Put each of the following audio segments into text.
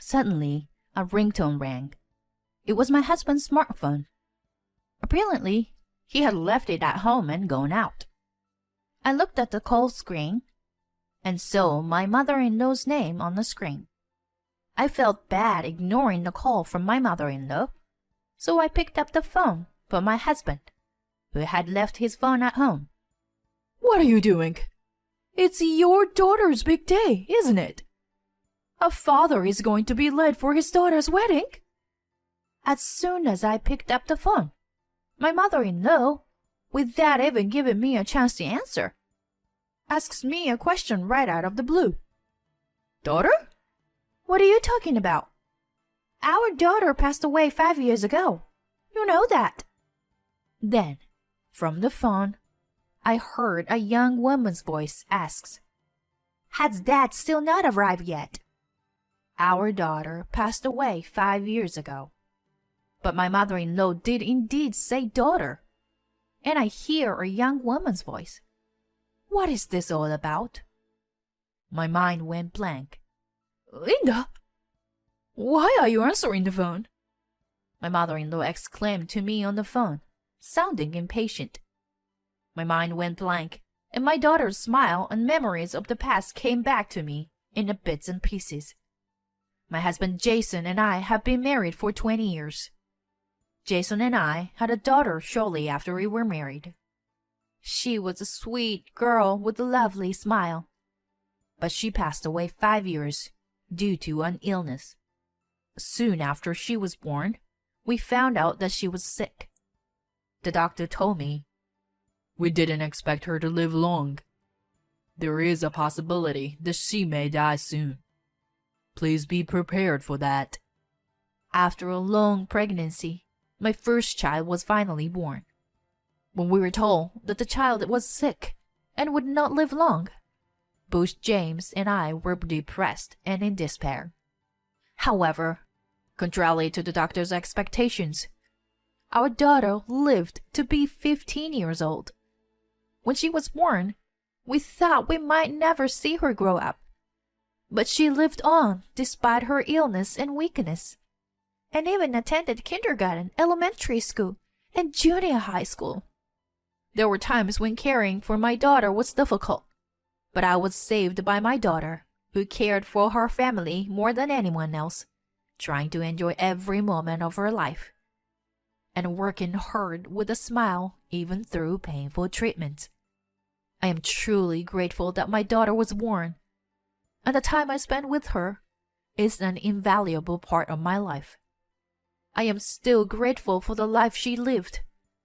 Suddenly, a ringtone rang. It was my husband's smartphone. Apparently, he had left it at home and gone out. I looked at the call screen and saw my mother-in-law's name on the screen. I felt bad ignoring the call from my mother-in-law, so I picked up the phone for my husband, who had left his phone at home. What are you doing? It's your daughter's big day, isn't it? A father is going to be late for his daughter's wedding. As soon as I picked up the phone, my mother-in-law, without even giving me a chance to answer, asks me a question right out of the blue. Daughter? What are you talking about? Our daughter passed away 5 years ago. You know that. Then, from the phone, I heard a young woman's voice ask, "Has Dad still not arrived yet?" Our daughter passed away 5 years ago. But my mother-in-law did indeed say daughter. And I hear a young woman's voice. What is this all about? My mind went blank. Linda, why are you answering the phone? My mother-in-law exclaimed to me on the phone, sounding impatient. My mind went blank, and my daughter's smile and memories of the past came back to me in bits and pieces. My husband Jason and I have been married for 20 years. Jason and I had a daughter shortly after we were married. She was a sweet girl with a lovely smile, but she passed away 5 years due to an illness. Soon after she was born, we found out that she was sick. The doctor told me, "We didn't expect her to live long. There is a possibility that she may die soon. Please be prepared for that." After a long pregnancy, my first child was finally born. When we were told that the child was sick and would not live long, both James and I were depressed and in despair. However, contrary to the doctor's expectations, our daughter lived to be 15 years old. When she was born, we thought we might never see her grow up. But she lived on despite her illness and weakness, and even attended kindergarten, elementary school, and junior high school. There were times when caring for my daughter was difficult, but I was saved by my daughter, who cared for her family more than anyone else, trying to enjoy every moment of her life, and working hard with a smile even through painful treatment. I am truly grateful that my daughter was born, and the time I spent with her is an invaluable part of my life. I am still grateful for the life she lived,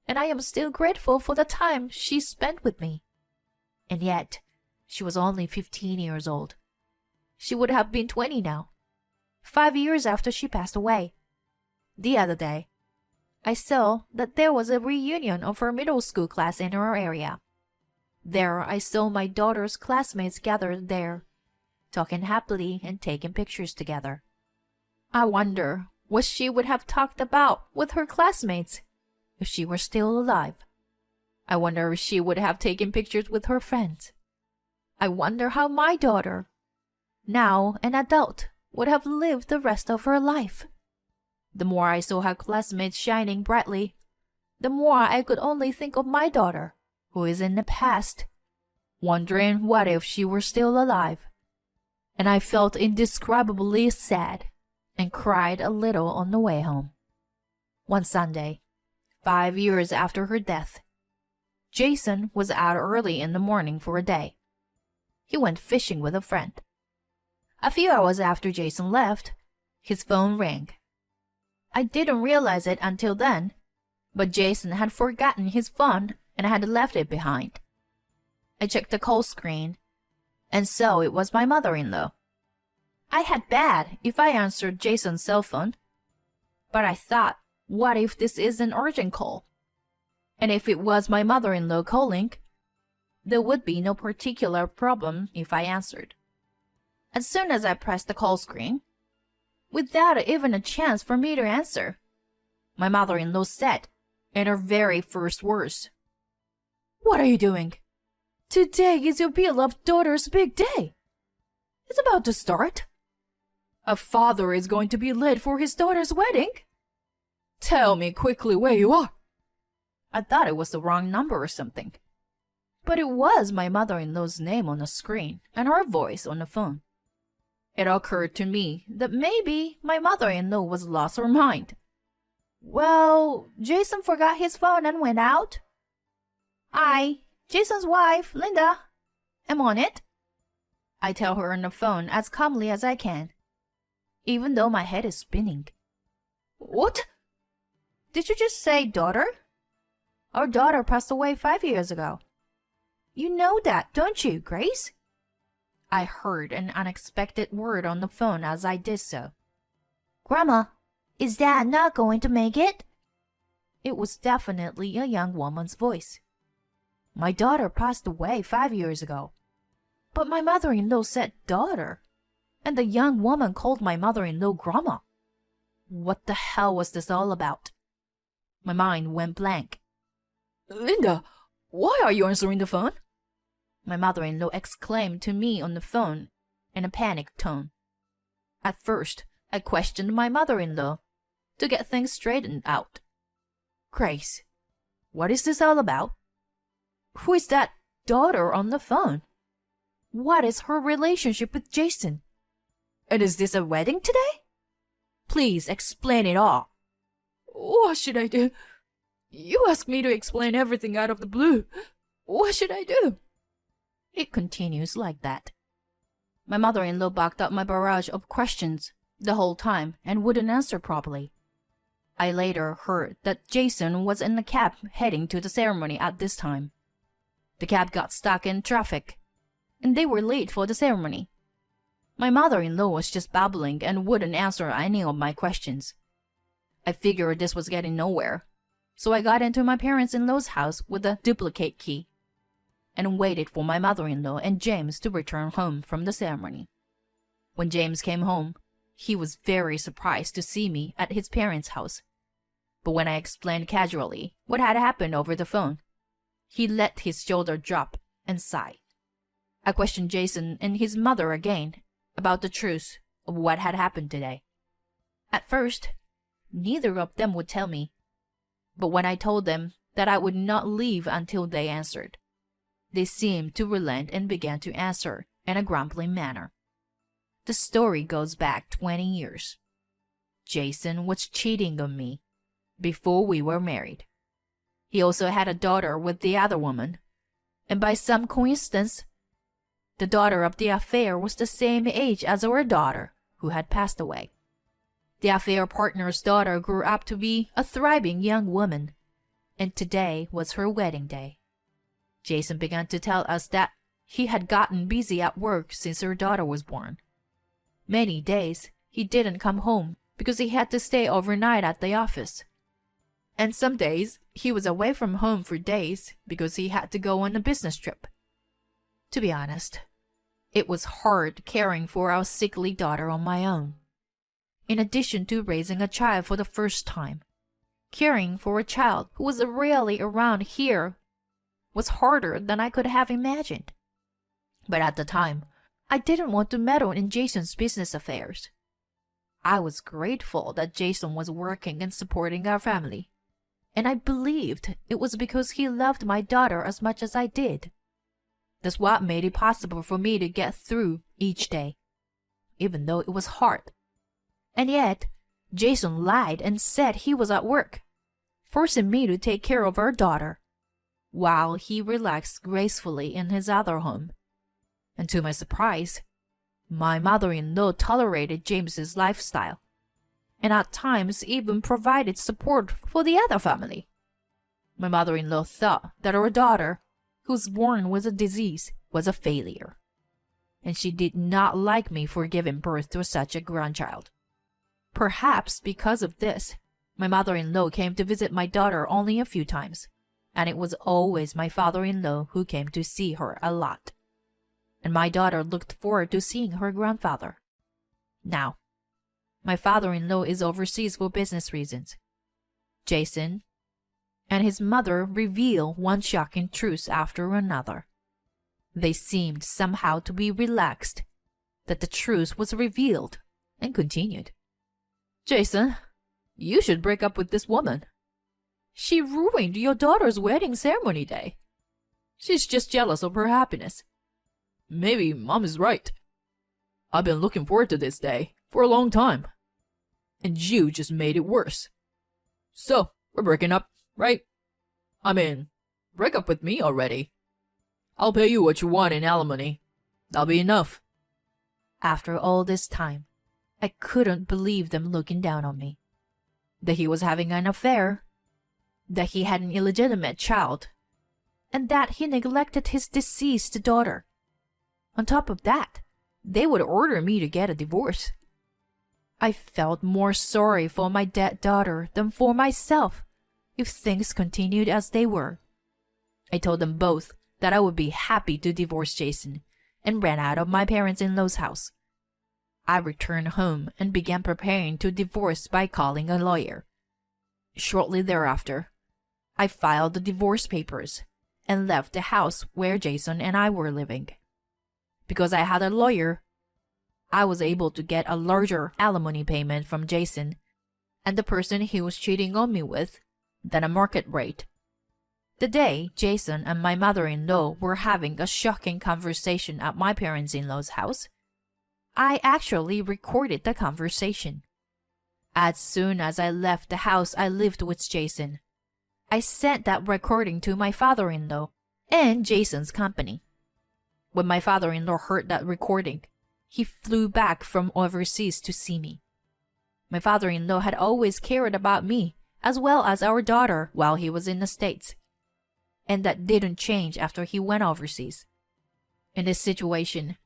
and I am still grateful for the time she spent with me. And yet, she was only 15 years old. She would have been 20 now, 5 years after she passed away. The other day, I saw that there was a reunion of her middle school class in our area. There I saw my daughter's classmates gathered there, talking happily and taking pictures together. I wonder what she would have talked about with her classmates if she were still alive. I wonder if she would have taken pictures with her friends. I wonder how my daughter, now an adult, would have lived the rest of her life. The more I saw her classmates shining brightly, the more I could only think of my daughter, who is in the past, wondering what if she were still alive. And I felt indescribably sad and cried a little on the way home. One Sunday, 5 years after her death, Jason was out early in the morning for a day. He went fishing with a friend. A few hours after Jason left, his phone rang. I didn't realize it until then, but Jason had forgotten his phone and had left it behind. I checked the call screen, and so it was my mother-in-law. I had bad if I answered Jason's cell phone, but I thought, what if this is an urgent call? And if it was my mother-in-law calling, there would be no particular problem if I answered. As soon as I pressed the call screen, without even a chance for me to answer, my mother-in-law said, in her very first words, "What are you doing? Today is your beloved daughter's big day. It's about to start." A father is going to be late for his daughter's wedding? Tell me quickly where you are. I thought it was the wrong number or something. But it was my mother-in-law's name on the screen and her voice on the phone. It occurred to me that maybe my mother-in-law was lost her mind. Well, Jason forgot his phone and went out. I, Jason's wife, Linda, am on it. I tell her on the phone as calmly as I can, even though my head is spinning. What? Did you just say daughter? Our daughter passed away 5 years ago. You know that, don't you, Grace? I heard an unexpected word on the phone as I did so. Grandma, is Dad not going to make it? It was definitely a young woman's voice. My daughter passed away 5 years ago. But my mother-in-law said daughter, and the young woman called my mother-in-law Grandma. What the hell was this all about? My mind went blank. Linda, why are you answering the phone? My mother-in-law exclaimed to me on the phone in a panicked tone. At first, I questioned my mother-in-law to get things straightened out. Grace, what is this all about? Who is that daughter on the phone? What is her relationship with Jason? And is this a wedding today? Please explain it all. What should I do? You asked me to explain everything out of the blue. What should I do? It continues like that. My mother-in-law backed up my barrage of questions the whole time and wouldn't answer properly. I later heard that Jason was in the cab heading to the ceremony at this time. The cab got stuck in traffic, and they were late for the ceremony. My mother-in-law was just babbling and wouldn't answer any of my questions. I figured this was getting nowhere, so I got into my parents-in-law's house with a duplicate key and waited for my mother-in-law and James to return home from the ceremony. When James came home, he was very surprised to see me at his parents' house. But when I explained casually what had happened over the phone, he let his shoulder drop and sighed. I questioned Jason and his mother again about the truth of what had happened today. At first, neither of them would tell me, but when I told them that I would not leave until they answered, they seemed to relent and began to answer in a grumbling manner. The story goes back 20 years. Jason was cheating on me before we were married. He also had a daughter with the other woman, and by some coincidence, the daughter of the affair was the same age as our daughter, who had passed away. The affair partner's daughter grew up to be a thriving young woman, and today was her wedding day. Jason began to tell us that he had gotten busy at work since her daughter was born. Many days he didn't come home because he had to stay overnight at the office. And some days he was away from home for days because he had to go on a business trip. To be honest, it was hard caring for our sickly daughter on my own. In addition to raising a child for the first time, caring for a child who was rarely around here was harder than I could have imagined. But at the time, I didn't want to meddle in Jason's business affairs. I was grateful that Jason was working and supporting our family, and I believed it was because he loved my daughter as much as I did. That's what made it possible for me to get through each day, even though it was hard. And yet, Jason lied and said he was at work, forcing me to take care of our daughter, while he relaxed gracefully in his other home. And to my surprise, my mother-in-law tolerated James's lifestyle, and at times even provided support for the other family. My mother-in-law thought that our daughter, who was born with a disease, was a failure, and she did not like me for giving birth to such a grandchild. Perhaps because of this, my mother-in-law came to visit my daughter only a few times, and it was always my father-in-law who came to see her a lot. And my daughter looked forward to seeing her grandfather. Now, my father-in-law is overseas for business reasons. Jason and his mother reveal one shocking truth after another. They seemed somehow to be relaxed that the truth was revealed and continued. Jason, you should break up with this woman. She ruined your daughter's wedding ceremony day. She's just jealous of her happiness. Maybe Mom is right. I've been looking forward to this day for a long time. And you just made it worse. So, we're breaking up, right? I mean, break up with me already. I'll pay you what you want in alimony. That'll be enough. After all this time, I couldn't believe them looking down on me. That he was having an affair, that he had an illegitimate child, and that he neglected his deceased daughter. On top of that, they would order me to get a divorce. I felt more sorry for my dead daughter than for myself if things continued as they were. I told them both that I would be happy to divorce Jason and ran out of my parents-in-law's house. I returned home and began preparing to divorce by calling a lawyer. Shortly thereafter, I filed the divorce papers and left the house where Jason and I were living. Because I had a lawyer, I was able to get a larger alimony payment from Jason and the person he was cheating on me with than a market rate. The day Jason and my mother-in-law were having a shocking conversation at my parents-in-law's house, I actually recorded the conversation. As soon as I left the house I lived with Jason, I sent that recording to my father-in-law and Jason's company. When my father-in-law heard that recording, he flew back from overseas to see me. My father-in-law had always cared about me as well as our daughter while he was in the States, and that didn't change after he went overseas. In this situation,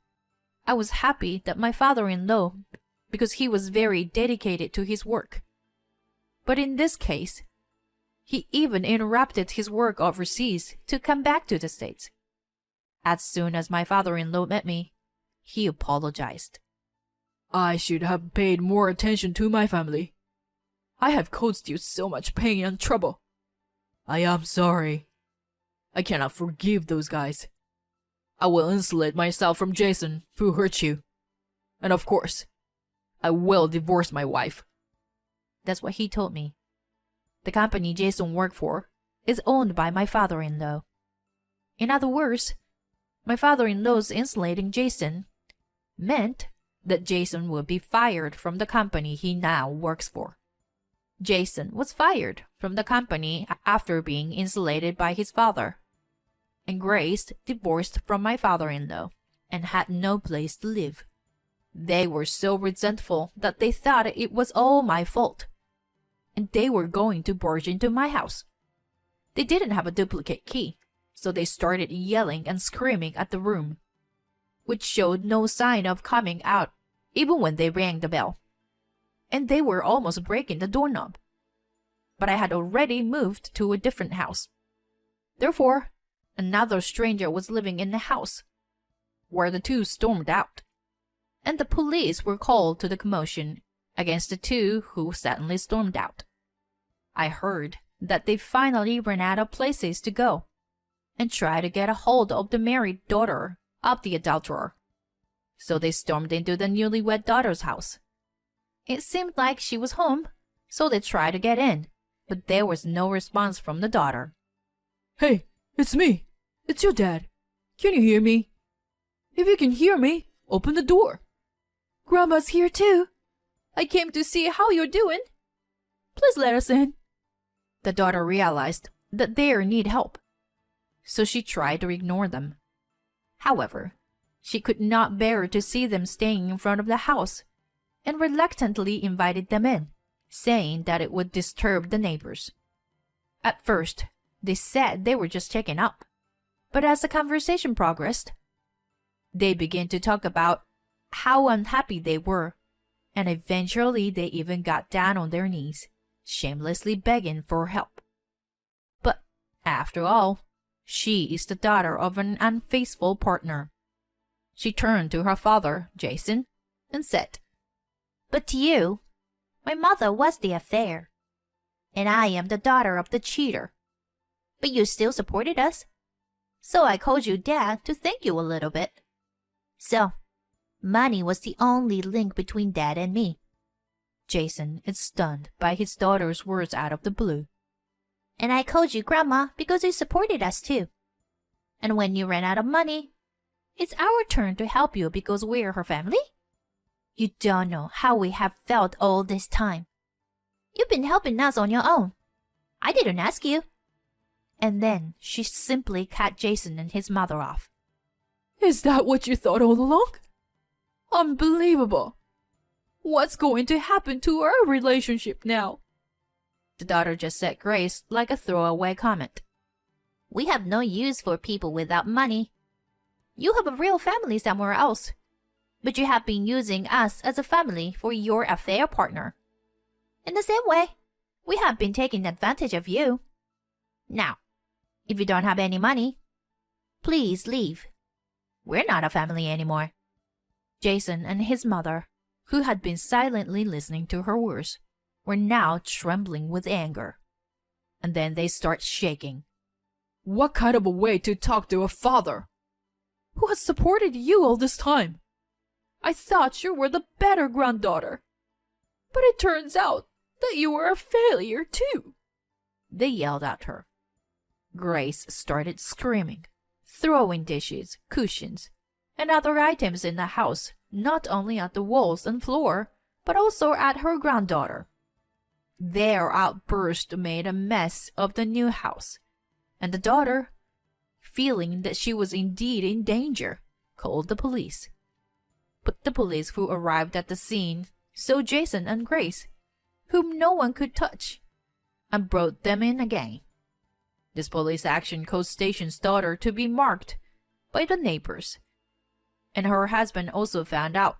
I was happy that my father-in-law, because he was very dedicated to his work. But in this case, he even interrupted his work overseas to come back to the States. As soon as my father-in-law met me, he apologized. I should have paid more attention to my family. I have caused you so much pain and trouble. I am sorry. I cannot forgive those guys. I will insulate myself from Jason, who hurt you. And of course, I will divorce my wife. That's what he told me. The company Jason worked for is owned by my father-in-law. In other words, my father-in-law's insulating Jason meant that Jason would be fired from the company he now works for. Jason was fired from the company after being insulated by his father, and Grace divorced from my father-in-law and had no place to live. They were so resentful that they thought it was all my fault, and they were going to barge into my house. They didn't have a duplicate key, so they started yelling and screaming at the room, which showed no sign of coming out even when they rang the bell. And they were almost breaking the doorknob. But I had already moved to a different house. Therefore, another stranger was living in the house, where the two stormed out, and the police were called to the commotion against the two who suddenly stormed out. I heard that they finally ran out of places to go and tried to get a hold of the married daughter of the adulterer. So they stormed into the newlywed daughter's house. It seemed like she was home, so they tried to get in, but there was no response from the daughter. Hey, it's me. It's your dad. Can you hear me? If you can hear me, open the door. Grandma's here too. I came to see how you're doing. Please let us in. The daughter realized that they need help, so she tried to ignore them. However, she could not bear to see them staying in front of the house and reluctantly invited them in, saying that it would disturb the neighbors. At first, they said they were just checking up, but as the conversation progressed, they began to talk about how unhappy they were, and eventually they even got down on their knees, shamelessly begging for help. But after all, she is the daughter of an unfaithful partner. She turned to her father, Jason, and said, "But to you, my mother was the affair, and I am the daughter of the cheater. But you still supported us, so I called you Dad to thank you a little bit. So, Money was the only link between Dad and me. Jason is stunned by his daughter's words out of the blue. And I called you Grandma because you supported us too. And when you ran out of money, it's our turn to help you because we're her family? You don't know how we have felt all this time. You've been helping us on your own. I didn't ask you. And then she simply cut Jason and his mother off. Is that what you thought all along? Unbelievable. What's going to happen to our relationship now? The daughter just said grace like a throwaway comment. We have no use for people without money. You have a real family somewhere else, but you have been using us as a family for your affair partner. In the same way, we have been taking advantage of you. Now, if you don't have any money, please leave. We're not a family anymore. Jason and his mother, who had been silently listening to her words, were now trembling with anger. And then they start shaking. What kind of a way to talk to a father who has supported you all this time? I thought you were the better granddaughter. But it turns out that you were a failure too. They yelled at her. Grace started screaming, throwing dishes, cushions, and other items in the house, not only at the walls and floor, but also at her granddaughter. Their outburst made a mess of the new house, and the daughter, feeling that she was indeed in danger, called the police. But the police who arrived at the scene saw Jason and Grace, whom no one could touch, and brought them in again. This police action caused Station's daughter to be marked by the neighbors, and her husband also found out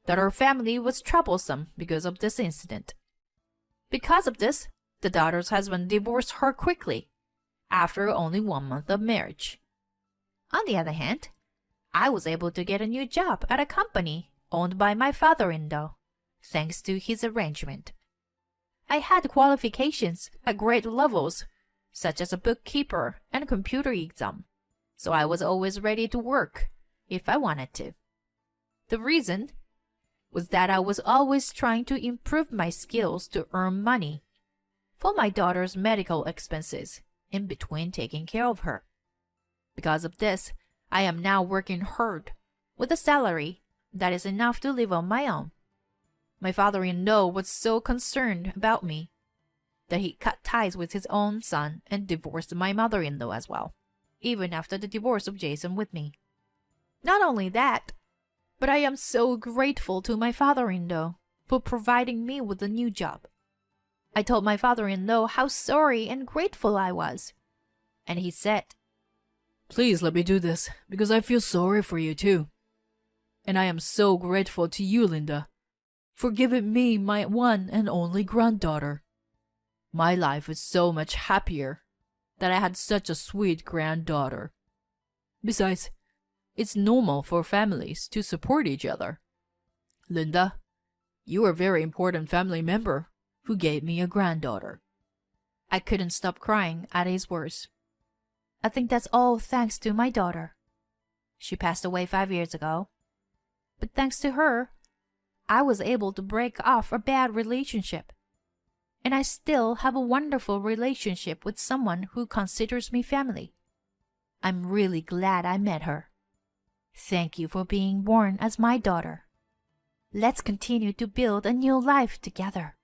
that her family was troublesome because of this incident. Because of this, the daughter's husband divorced her quickly, after only 1 month of marriage. On the other hand, I was able to get a new job at a company owned by my father-in-law, thanks to his arrangement. I had qualifications at grade levels, such as a bookkeeper and computer exam, so I was always ready to work if I wanted to. The reason was that I was always trying to improve my skills to earn money for my daughter's medical expenses in between taking care of her. Because of this, I am now working hard with a salary that is enough to live on my own. My father-in-law was so concerned about me that he cut ties with his own son and divorced my mother-in-law as well, even after the divorce of Jason with me. Not only that, but I am so grateful to my father-in-law for providing me with a new job. I told my father-in-law how sorry and grateful I was, and he said, Please let me do this, because I feel sorry for you too. And I am so grateful to you, Linda, for giving me my one and only granddaughter. My life is so much happier that I had such a sweet granddaughter. Besides, it's normal for families to support each other. Linda, you are a very important family member who gave me a granddaughter. I couldn't stop crying at his words. I think that's all thanks to my daughter. She passed away 5 years ago. But thanks to her, I was able to break off a bad relationship. And I still have a wonderful relationship with someone who considers me family. I'm really glad I met her. Thank you for being born as my daughter. Let's continue to build a new life together.